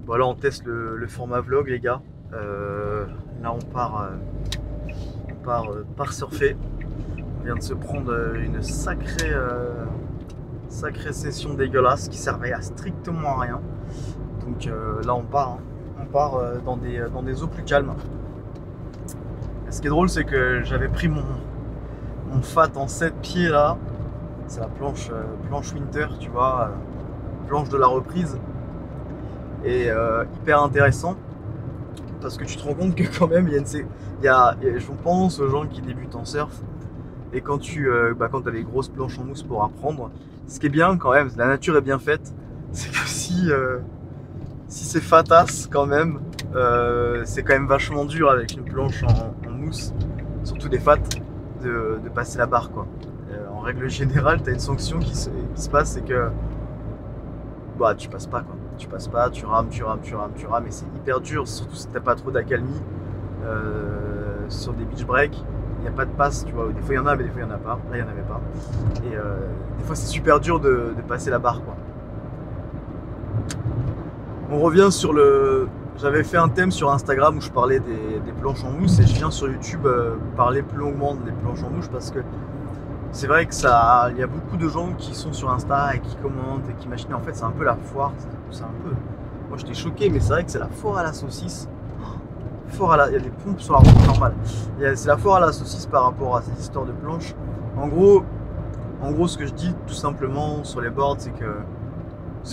Voilà, on teste le format vlog, les gars. Là, on part surfer. On vient de se prendre une sacrée session dégueulasse qui servait à strictement à rien. Donc là, on part dans des eaux plus calmes. Et ce qui est drôle, c'est que j'avais pris mon fat en 7 pieds là. C'est la planche Winter, tu vois, planche de la reprise. Et hyper intéressant parce que tu te rends compte que quand même je pense aux gens qui débutent en surf, et quand tu as des grosses planches en mousse pour apprendre, ce qui est bien quand même, la nature est bien faite, c'est que si c'est fatasse quand même, c'est quand même vachement dur avec une planche en mousse, surtout des fats, de passer la barre quoi. En règle générale, tu as une sanction qui se passe, c'est que tu passes pas quoi. Tu passes pas, tu rames, et c'est hyper dur, surtout si t'as pas trop d'accalmie. Sur des beach breaks, il n'y a pas de passe, tu vois. Des fois il y en a, mais des fois il n'y en a pas. Là il n'y en avait pas. Et des fois c'est super dur de passer la barre quoi. On revient sur J'avais fait un thème sur Instagram où je parlais des planches en mousse, et je viens sur YouTube parler plus longuement des planches en mousse parce que c'est vrai que il y a beaucoup de gens qui sont sur Insta et qui commentent et qui machinent. En fait, c'est un peu la foire. Moi, j'étais choqué, mais c'est vrai que c'est la foire à la saucisse. Il y a des pompes sur la route normale. C'est la foire à la saucisse par rapport à ces histoires de planches. En gros, ce que je dis tout simplement sur les boards, c'est que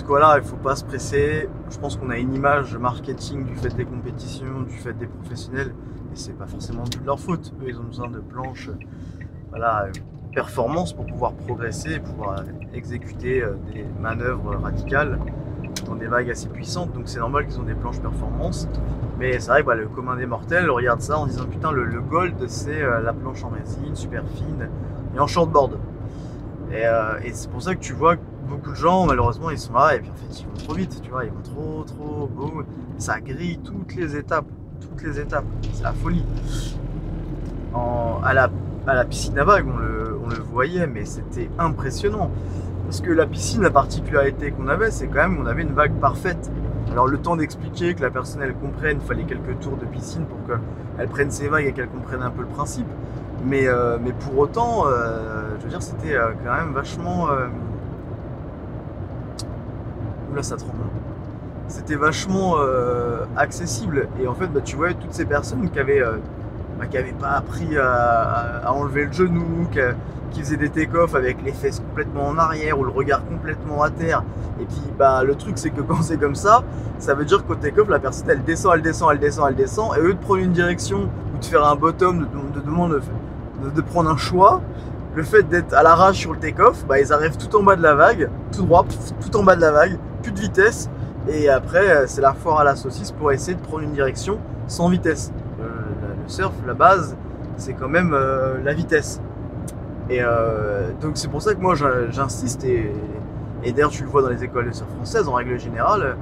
voilà, il faut pas se presser. Je pense qu'on a une image marketing du fait des compétitions, du fait des professionnels, et c'est pas forcément de leur faute. Eux, ils ont besoin de planches, voilà, performance pour pouvoir progresser et pouvoir exécuter des manœuvres radicales dans des vagues assez puissantes. Donc c'est normal qu'ils ont des planches performance. Mais c'est vrai que le commun des mortels regarde ça en disant putain, le gold c'est la planche en résine super fine et en shortboard. Et c'est pour ça que tu vois que beaucoup de gens malheureusement ils sont là et puis en fait ils vont trop vite, tu vois, ils vont trop beau. Ça grille toutes les étapes. C'est la folie. À la piscine à vagues, on le voyait, mais c'était impressionnant. Parce que la piscine, la particularité qu'on avait, c'est quand même qu'on avait une vague parfaite. Alors le temps d'expliquer, que la personne elle comprenne, il fallait quelques tours de piscine pour qu'elle prenne ses vagues et qu'elle comprenne un peu le principe. Mais pour autant, je veux dire, c'était quand même vachement... Oula, ça tremble. C'était vachement accessible. Et en fait, tu vois, toutes ces personnes qui avaient pas appris à enlever le genou, qui faisaient des take-off avec les fesses complètement en arrière ou le regard complètement à terre. Et puis le truc c'est que quand c'est comme ça veut dire qu'au take-off la personne elle descend, et eux de prendre une direction ou de faire un bottom, de prendre un choix, le fait d'être à l'arrache sur le take-off, ils arrivent tout en bas de la vague, tout droit, tout en bas de la vague, plus de vitesse, et après c'est la foire à la saucisse pour essayer de prendre une direction sans vitesse. Le surf, la base, c'est quand même la vitesse. Et donc c'est pour ça que moi j'insiste, et d'ailleurs tu le vois dans les écoles de surf françaises, en règle générale,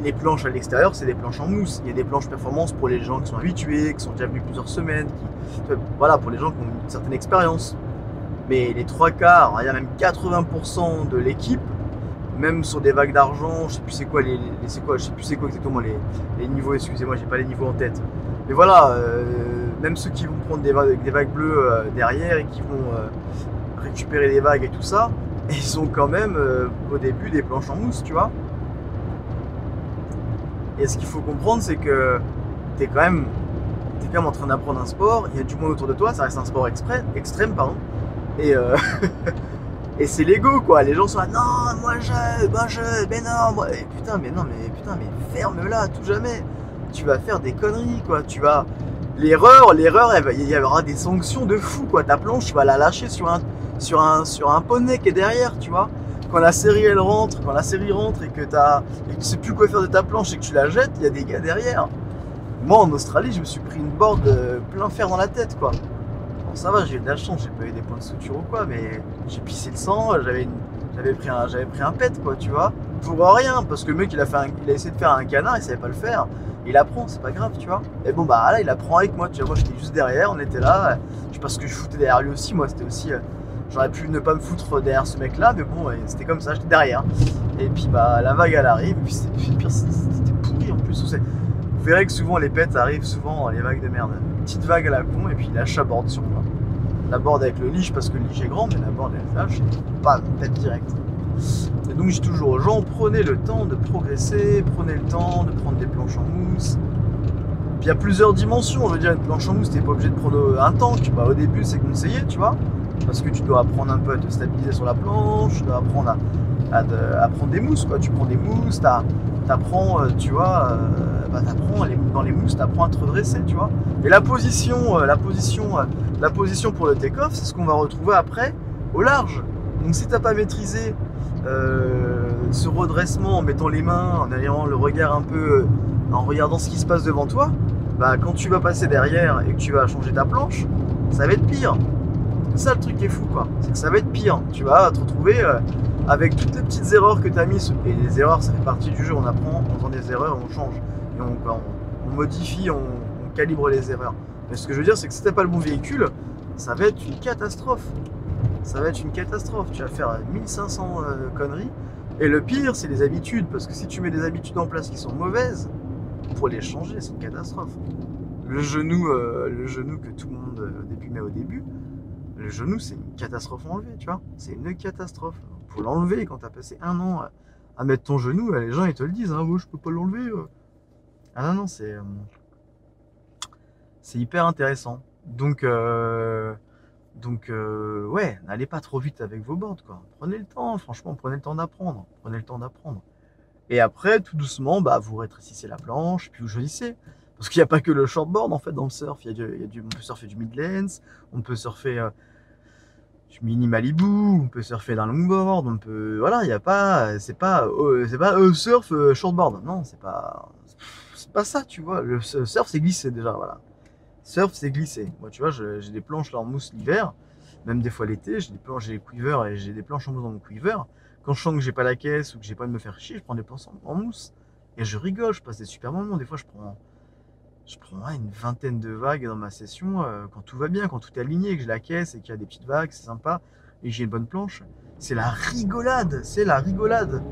les planches à l'extérieur c'est des planches en mousse. Il y a des planches performance pour les gens qui sont habitués, qui sont déjà venus plusieurs semaines, voilà, pour les gens qui ont une certaine expérience. Mais les trois quarts, il y a même 80% de l'équipe, même sur des vagues d'argent, je sais plus c'est quoi exactement les niveaux, excusez-moi, j'ai pas les niveaux en tête. Mais voilà, même ceux qui vont prendre des vagues bleues derrière et qui vont récupérer les vagues et tout ça, ils ont quand même au début des planches en mousse, tu vois. Et ce qu'il faut comprendre, c'est que t'es quand même en train d'apprendre un sport, il y a du monde autour de toi, ça reste un sport extrême, pardon. Et et c'est l'ego quoi, les gens sont là, non, mais non, et putain, mais ferme-la, tout jamais. Tu vas faire des conneries quoi, l'erreur, il y aura des sanctions de fou quoi. Ta planche, tu vas la lâcher sur un poney qui est derrière, tu vois. Quand la série rentre et que tu sais plus quoi faire de ta planche et que tu la jettes, il y a des gars derrière. Moi en Australie, je me suis pris une board plein fer dans la tête quoi. Bon, ça va, j'ai eu de la chance, j'ai pas eu des points de suture ou quoi, mais j'ai pissé le sang, j'avais pris un pet quoi, tu vois. Pour rien, parce que le mec il a essayé de faire un canard, il savait pas le faire. Il apprend, c'est pas grave, tu vois. Et bon il apprend avec moi, tu vois. Moi j'étais juste derrière, on était là. Je sais pas ce que je foutais derrière lui aussi, moi c'était aussi. J'aurais pu ne pas me foutre derrière ce mec là, mais bon, c'était comme ça, j'étais derrière. Et puis bah la vague elle arrive, et puis le pire c'était pourri en plus. Vous verrez que souvent les pètes arrivent souvent les vagues de merde. Une petite vague à la con et puis il lâche la board sur moi. La board avec le leash parce que le leash est grand, mais la board elle lâche et pas tête direct. Et donc je dis toujours aux gens, prenez le temps de progresser, prenez le temps de prendre des planches en mousse. Puis il y a plusieurs dimensions, je veux dire une planche en mousse, t'es pas obligé de prendre un tank. Bah, au début c'est conseillé, tu vois. Parce que tu dois apprendre un peu à te stabiliser sur la planche, tu dois apprendre à prendre des mousses, quoi. Tu prends des mousses, t'apprends, tu vois, dans les mousses, t'apprends à te redresser, tu vois. Et la position pour le take-off, c'est ce qu'on va retrouver après au large. Donc si t'as pas maîtrisé ce redressement en mettant les mains, en ayant le regard un peu, en regardant ce qui se passe devant toi, bah quand tu vas passer derrière et que tu vas changer ta planche, ça va être pire. C'est ça le truc qui est fou, quoi. C'est que ça va être pire. Tu vas te retrouver avec toutes les petites erreurs que tu as mises. Et les erreurs, ça fait partie du jeu. On apprend en faisant des erreurs, on change. Et on modifie, on calibre les erreurs. Mais ce que je veux dire, c'est que si tu n'as pas le bon véhicule, ça va être une catastrophe. Ça va être une catastrophe. Tu vas faire 1500 conneries. Et le pire, c'est les habitudes. Parce que si tu mets des habitudes en place qui sont mauvaises, pour les changer, c'est une catastrophe. Le genou que tout le monde met au début, le genou, c'est une catastrophe à enlever, tu vois. C'est une catastrophe. Pour l'enlever, quand tu as passé un an à mettre ton genou, les gens ils te le disent, hein, oh, je peux pas l'enlever. Ah non, c'est hyper intéressant. Donc ouais, n'allez pas trop vite avec vos boards, quoi. Prenez le temps, franchement, prenez le temps d'apprendre. Prenez le temps d'apprendre. Et après, tout doucement, bah, vous rétrécissez la planche, puis vous choisissez. Parce qu'il n'y a pas que le shortboard en fait dans le surf. On peut surfer du midlands, on peut surfer du mini Malibu, on peut surfer d'un longboard, on peut. Voilà, il n'y a pas. C'est pas surf shortboard. Non, c'est pas ça, tu vois. Le surf c'est glissé déjà, voilà. Surf c'est glissé. Moi, tu vois, j'ai des planches là en mousse l'hiver, même des fois l'été, j'ai des quivers et j'ai des planches en mousse dans mon quiver. Quand je sens que j'ai pas la caisse ou que j'ai pas de me faire chier, je prends des planches en mousse. Et je rigole, je passe des super moments. Des fois, je prends une vingtaine de vagues dans ma session quand tout va bien, quand tout est aligné, que j'ai la caisse et qu'il y a des petites vagues, c'est sympa, et que j'ai une bonne planche. C'est la rigolade, c'est la rigolade.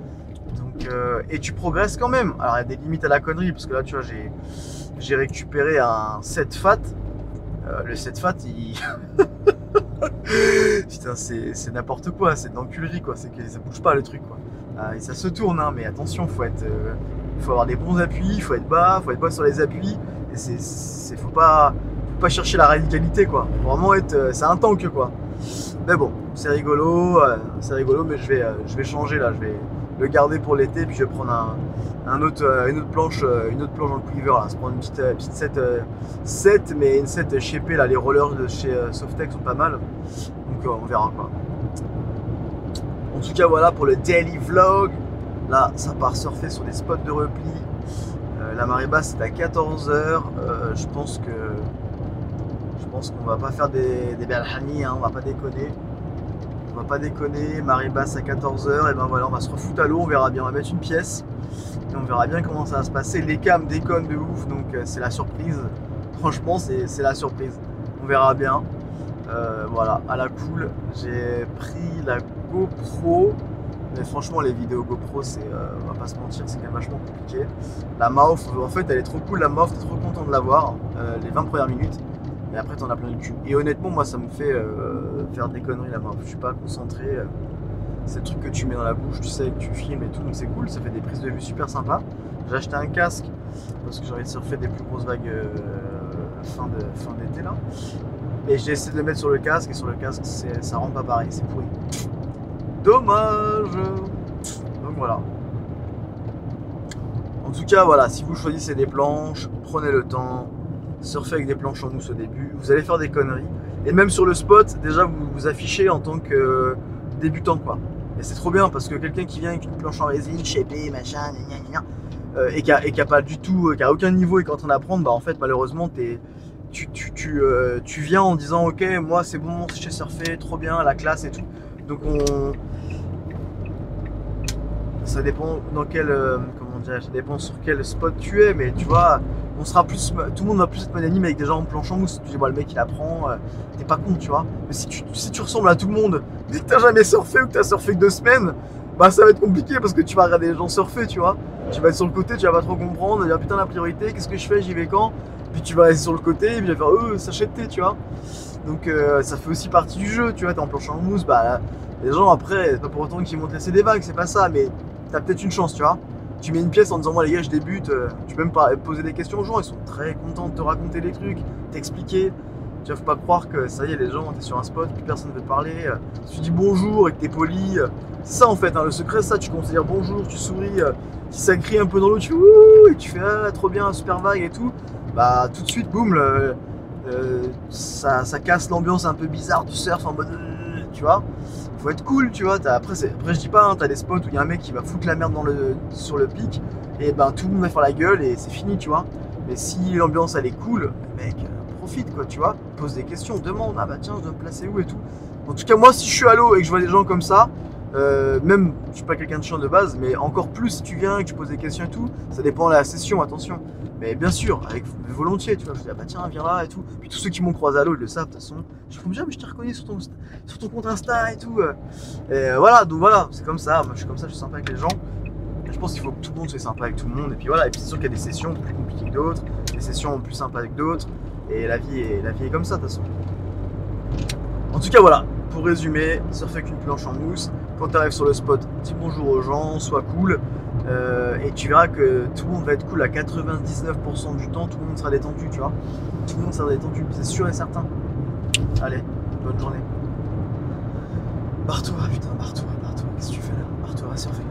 Donc, et tu progresses quand même. Alors, il y a des limites à la connerie, parce que là, tu vois, j'ai récupéré un 7 fat. Le 7 fat, il... Putain, c'est n'importe quoi, c'est de l'enculerie, quoi. C'est que ça bouge pas le truc, quoi. Et ça se tourne, hein, mais attention, faut avoir des bons appuis, faut être bas sur les appuis. Et faut pas chercher la radicalité, quoi. Faut vraiment c'est un tank, quoi. Mais bon, c'est rigolo, mais je vais changer là. Je vais le garder pour l'été, puis je vais prendre une autre planche dans le quiver là. Se prendre une petite 7, mais une 7 shapée là. Les rollers de chez Softec sont pas mal, donc on verra, quoi. En tout cas, voilà pour le daily vlog. Là, ça part surfer sur des spots de repli. La marée basse est à 14h. Je pense qu'on va pas faire des belhani, hein, on va pas déconner. Marée basse à 14h. Et ben voilà, on va se refoutre à l'eau, on verra bien. On va mettre une pièce et on verra bien comment ça va se passer. Les cams déconnent de ouf, donc c'est la surprise. Franchement, c'est la surprise. On verra bien. Voilà, à la cool. J'ai pris la GoPro. Mais franchement, les vidéos GoPro, on va pas se mentir, c'est quand même vachement compliqué. La mouth, en fait, elle est trop cool, la mouth, t'es trop content de l'avoir, les 20 premières minutes. Et après, t'en as plein le cul. Et honnêtement, moi, ça me fait faire des conneries, la mouth. Je suis pas concentré. C'est le truc que tu mets dans la bouche, tu sais, que tu filmes et tout, donc c'est cool. Ça fait des prises de vue super sympas. J'ai acheté un casque parce que j'ai envie de surfer des plus grosses vagues fin d'été, là. Et j'ai essayé de le mettre sur le casque, et sur le casque, ça rend pas pareil, c'est pourri. Dommage. Donc voilà. En tout cas, voilà, si vous choisissez des planches, prenez le temps, surfez avec des planches en mousse au début, vous allez faire des conneries. Et même sur le spot, déjà vous vous affichez en tant que débutant, quoi. Et c'est trop bien parce que quelqu'un qui vient avec une planche en résine, shapée, machin, et qui a pas du tout, qui a aucun niveau et qui est en train d'apprendre, bah en fait malheureusement tu viens en disant ok, moi c'est bon, je sais surfer, trop bien, la classe et tout. Donc ça dépend dans quel, ça dépend sur quel spot tu es, mais tu vois, on sera plus, tout le monde va plus être magnanime avec des gens en planche en mousse. Tu dis, bon, le mec il apprend, t'es pas con, tu vois. Mais si tu ressembles à tout le monde, dès que t'as jamais surfé ou que t'as surfé que 2 semaines, bah ça va être compliqué parce que tu vas regarder les gens surfer, tu vois. Tu vas être sur le côté, tu vas pas trop comprendre, dire putain la priorité, qu'est-ce que je fais, j'y vais quand. Puis tu vas rester sur le côté, et puis tu vas faire sachet de thé, tu vois. Donc ça fait aussi partie du jeu, tu vois, t'es en planche en mousse, bah là, les gens après, c'est pas pour autant qu'ils vont te laisser des vagues, c'est pas ça, mais t'as peut-être une chance, tu vois. Tu mets une pièce en disant moi les gars je débute, tu peux même pas poser des questions aux gens, ils sont très contents de te raconter des trucs, t'expliquer. Tu vois, faut pas croire que ça y est les gens, t'es sur un spot, plus personne ne veut te parler, si tu dis bonjour et que t'es poli, c'est ça en fait, hein, le secret c'est ça, tu commences à dire bonjour, tu souris, si ça crie un peu dans l'eau, tu fais ouh, et tu fais ah, trop bien, super vague et tout, bah tout de suite boum, ça casse l'ambiance un peu bizarre du surf en mode tu vois. Faut être cool, tu vois. Après je dis pas, hein, t'as des spots où il y a un mec qui va foutre la merde sur le pic et ben tout le monde va faire la gueule et c'est fini, tu vois. Mais si l'ambiance elle est cool, mec, profite quoi, tu vois. Pose des questions, demande, ah bah tiens, je dois me placer où et tout. En tout cas, moi si je suis à l'eau et que je vois des gens comme ça, même je suis pas quelqu'un de chiant de base, mais encore plus si tu viens et que tu poses des questions et tout, ça dépend de la session, attention. Mais bien sûr, avec volontiers, tu vois, je dis ah bah tiens, viens là et tout. Puis tous ceux qui m'ont croisé à l'eau, ils le savent de toute façon. Je me dis ah mais je t'ai reconnu sur ton compte Insta et tout. Et voilà, donc voilà, c'est comme ça, moi je suis comme ça, je suis sympa avec les gens. Et je pense qu'il faut que tout le monde soit sympa avec tout le monde. Et puis voilà, et puis c'est sûr qu'il y a des sessions plus compliquées que d'autres, des sessions plus sympas avec d'autres. Et la vie est comme ça de toute façon. En tout cas voilà, pour résumer, surfer avec une planche en mousse, quand tu arrives sur le spot, dis bonjour aux gens, sois cool. Et tu verras que tout le monde va être cool à 99% du temps, tout le monde sera détendu, tu vois. Tout le monde sera détendu, c'est sûr et certain. Allez, bonne journée. Barre-toi, putain, barre-toi, qu'est-ce que tu fais là? Barre-toi, va surfer.